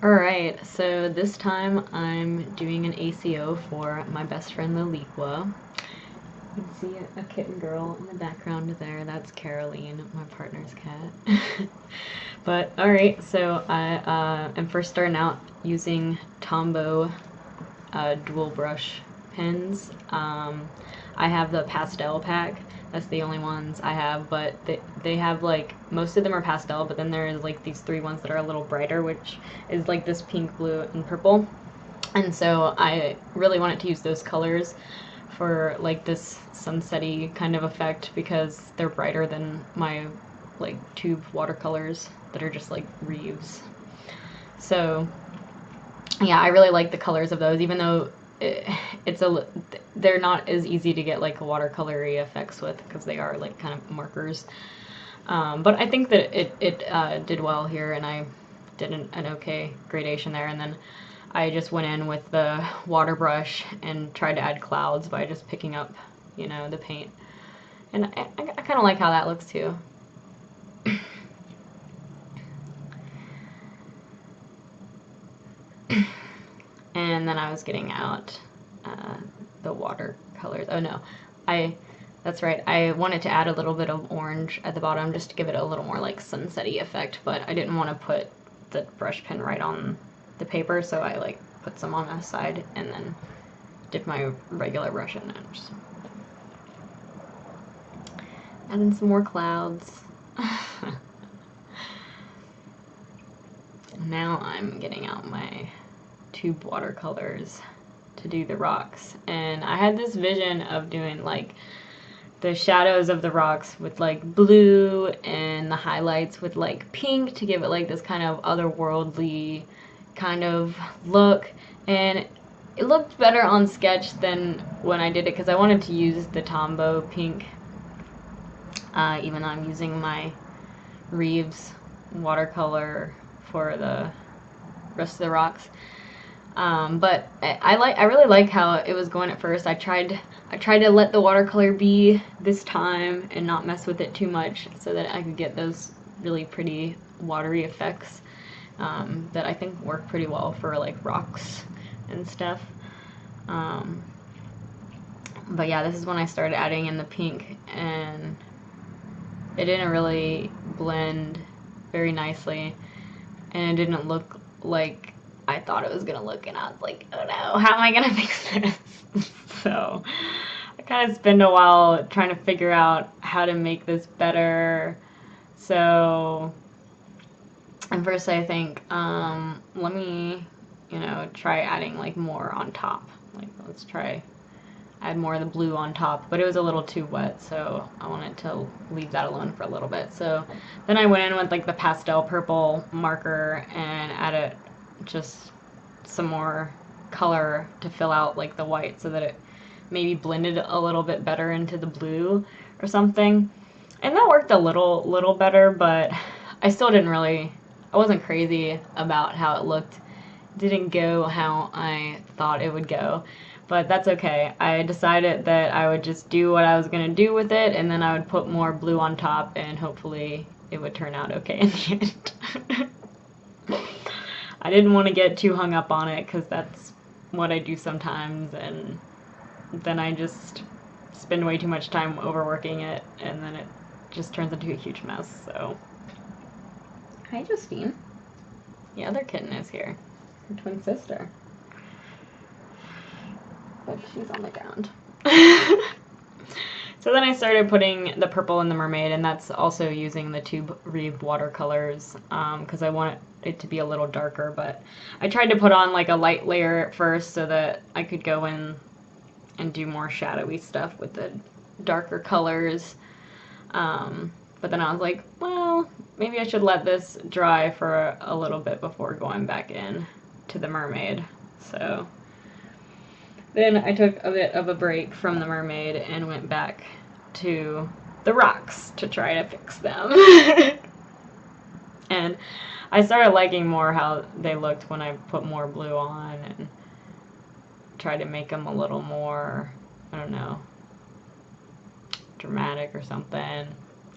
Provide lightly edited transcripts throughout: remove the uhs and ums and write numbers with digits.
Alright, so this time I'm doing an ACEO for my best friend Loliqua. You can see a kitten girl in the background there. That's Caroline, my partner's cat. But alright, so I am first starting out using Tombow dual brush pens. I have the Pastel pack. That's the only ones I have, but they have like, most of them are pastel, but then there's like these three ones that are a little brighter, which is like this pink, blue, and purple. And so I really wanted to use those colors for like this sunset-y kind of effect because they're brighter than my like tube watercolors that are just like Reeves. So yeah, I really like the colors of those, even though they're not as easy to get like watercolory effects with because they are like kind of markers. But I think that it did well here, and I did an okay gradation there. And then I just went in with the water brush and tried to add clouds by just picking up, you know, the paint. And I kind of like how that looks too. And then I was getting out the watercolors. Oh no, that's right. I wanted to add a little bit of orange at the bottom just to give it a little more like sunset-y effect, but I didn't want to put the brush pen right on the paper, so I like put some on the side and then dip my regular brush in and just add in some more clouds. Now I'm getting out my tube watercolors to do the rocks, and I had this vision of doing like the shadows of the rocks with like blue and the highlights with like pink to give it like this kind of otherworldly kind of look, and it looked better on sketch than when I did it because I wanted to use the Tombow pink, even though I'm using my Reeves watercolor for the rest of the rocks. But I really like how it was going at first. I tried to let the watercolor be this time and not mess with it too much so that I could get those really pretty watery effects that I think work pretty well for like rocks and stuff. But yeah, this is when I started adding in the pink, and it didn't really blend very nicely, and it didn't look like I thought it was gonna look, and I was like, oh no, how am I gonna fix this? So I kind of spent a while trying to figure out how to make this better. So at first I think, let me, you know, try adding like more on top. Like, let's try add more of the blue on top, but it was a little too wet, so I wanted to leave that alone for a little bit. So then I went in with like the pastel purple marker and added just some more color to fill out like the white so that it maybe blended a little bit better into the blue or something. And that worked a little better, but I still I wasn't crazy about how it looked. It didn't go how I thought it would go. But that's okay. I decided that I would just do what I was going to do with it, and then I would put more blue on top, and hopefully it would turn out okay in the end. I didn't want to get too hung up on it, because that's what I do sometimes, and then I just spend way too much time overworking it, and then it just turns into a huge mess, so. Hi, Justine. The other kitten is here. Her twin sister. But she's on the ground. So then I started putting the purple in the mermaid, and that's also using the Tube Reeve watercolors because I want it to be a little darker, but I tried to put on like a light layer at first so that I could go in and do more shadowy stuff with the darker colors. But then I was like, well, maybe I should let this dry for a little bit before going back in to the mermaid. So then I took a bit of a break from the mermaid and went back to the rocks to try to fix them. And I started liking more how they looked when I put more blue on and tried to make them a little more, I don't know, dramatic or something.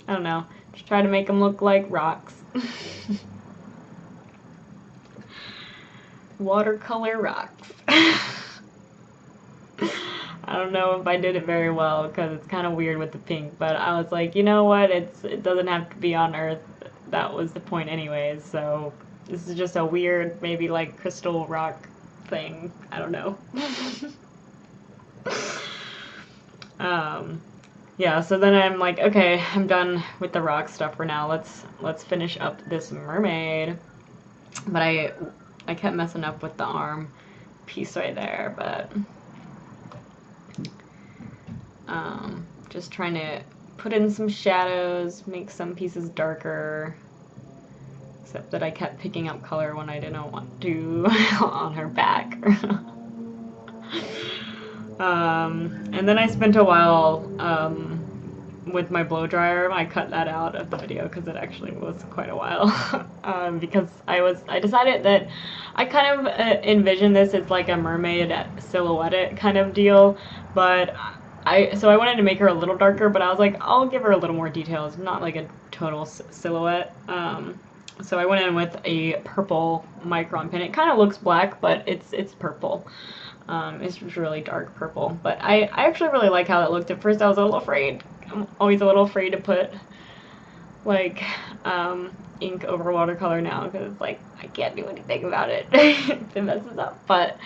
I don't know. Just try to make them look like rocks. watercolor rocks. I don't know if I did it very well because it's kind of weird with the pink, but I was like, you know what, it doesn't have to be on Earth. That was the point anyways, so this is just a weird, maybe like crystal rock thing. I don't know. Yeah, so then I'm like, okay, I'm done with the rock stuff for now. Let's finish up this mermaid. But I kept messing up with the arm piece right there, but just trying to put in some shadows, make some pieces darker. Except that I kept picking up color when I didn't want to on her back. And then I spent a while with my blow dryer. I cut that out of the video because it actually was quite a while. Because I decided that I kind of envisioned this as like a mermaid silhouette kind of deal, but so I wanted to make her a little darker, but I was like, I'll give her a little more details, not like a total silhouette. So I went in with a purple micron pen. It kind of looks black, but it's purple. It's really dark purple. But I actually really like how it looked. At first I was a little afraid. I'm always a little afraid to put like ink over watercolor now because it's like I can't do anything about it if it messes up. But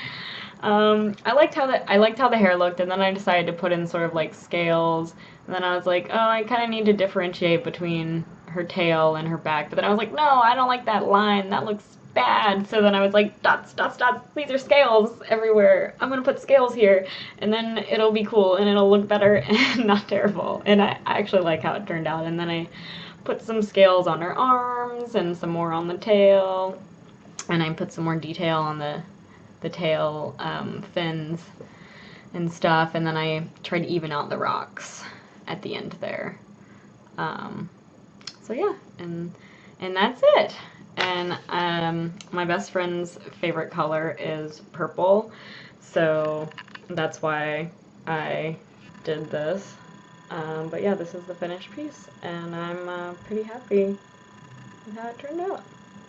I liked how the hair looked, and then I decided to put in sort of like scales. And then I was like, oh, I kind of need to differentiate between her tail and her back. But then I was like, no, I don't like that line. That looks bad. So then I was like, dots, dots, dots. These are scales everywhere. I'm going to put scales here. And then it'll be cool and it'll look better and not terrible. And I actually like how it turned out. And then I put some scales on her arms and some more on the tail. And I put some more detail on the tail fins and stuff. And then I tried to even out the rocks at the end there. So yeah, and that's it. And my best friend's favorite color is purple, so that's why I did this. But yeah, this is the finished piece, and I'm pretty happy with how it turned out.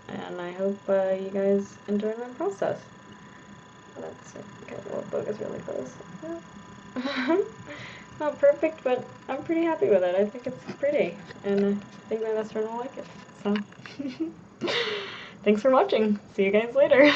And I hope you guys enjoyed my process. That's okay. We'll focus really close. Yeah. Not perfect, but I'm pretty happy with it. I think it's pretty, and I think my best friend will like it. So, thanks for watching. See you guys later.